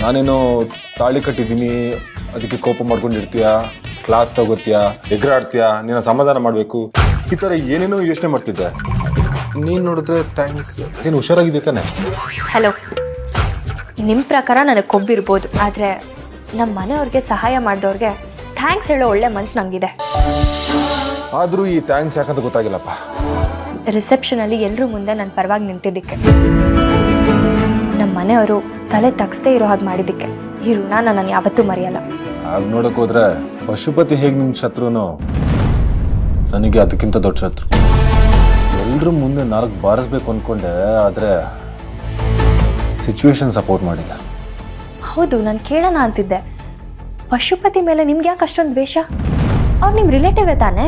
ನಾನೇನೋ ತಾಳಿ ಕಟ್ಟಿದ್ದೀನಿ ಅದಕ್ಕೆ ಕೋಪ ಮಾಡ್ಕೊಂಡಿರ್ತೀಯ, ಕ್ಲಾಸ್ ತಗೋತೀಯ, ಎಗರಾಡ್ತೀಯ, ನಿನ್ನ ಸಮಾಧಾನ ಮಾಡಬೇಕು, ಈ ಥರ ಏನೇನೋ ಯೋಚನೆ ಮಾಡ್ತಿದ್ದೆ. ನೀನು ನೋಡಿದ್ರೆ ಥ್ಯಾಂಕ್ಸ್, ನೀನು ಹುಷಾರಾಗಿದೆ ತಾನೆ? ಹಲೋ, ನಿಮ್ಮ ಪ್ರಕಾರ ನನಗೆ ಕೊಬ್ಬಿರ್ಬೋದು, ಆದರೆ ನಮ್ಮ ಮನೆಯವ್ರಿಗೆ ಸಹಾಯ ಮಾಡಿದವ್ರಿಗೆ ಥ್ಯಾಂಕ್ಸ್ ಹೇಳೋ ಒಳ್ಳೆ ಮನ್ಸು ನನಗಿದೆ. ಆದರೂ ಈ ಥ್ಯಾಂಕ್ಸ್ ಯಾಕಂತ ಗೊತ್ತಾಗಿಲ್ಲಪ್ಪ. ರಿಸೆಪ್ಷನಲ್ಲಿ ಎಲ್ಲರೂ ಮುಂದೆ ನನ್ನ ಪರವಾಗಿ ನಿಂತಿದ್ದಕ್ಕೆ, ನಮ್ಮ ಮನೆಯವರು ತಲೆ ತಗ್ಸದೇ ಇರೋ ಹಾಗೆ ಮಾಡಿದ್ದಕ್ಕೆ ಈ ಋಣ ನಾನು ಯಾವತ್ತೂ ಮರೆಯಲ್ಲ. ಆಗ ನೋಡೋಕೆ ಹೋದ್ರೆ ಪಶುಪತಿ ಹೇಗೆ ನಿನ್ನ ಶತ್ರುನೋ ನನಗೆ ಅದಕ್ಕಿಂತ ದೊಡ್ಡ ಶತ್ರು. ಎಲ್ಲರೂ ಮುಂದೆ 4 ಬಾರಿಸ್ಬೇಕು ಅಂದ್ಕೊಂಡೆ, ಆದರೆ ಸಿಚುವೇಶನ್ ಸಪೋರ್ಟ್ ಮಾಡಿಲ್ಲ. ಹೌದು, ನಾನು ಕೇಳೋಣ ಅಂತಿದ್ದೆ, ಪಶುಪತಿ ಮೇಲೆ ನಿಮ್ಗೆ ಯಾಕೆ ಅಷ್ಟೊಂದು ದ್ವೇಷ? ಅವ್ರು ನಿಮ್ಮ ರಿಲೇಟಿವೇ ತಾನೇ?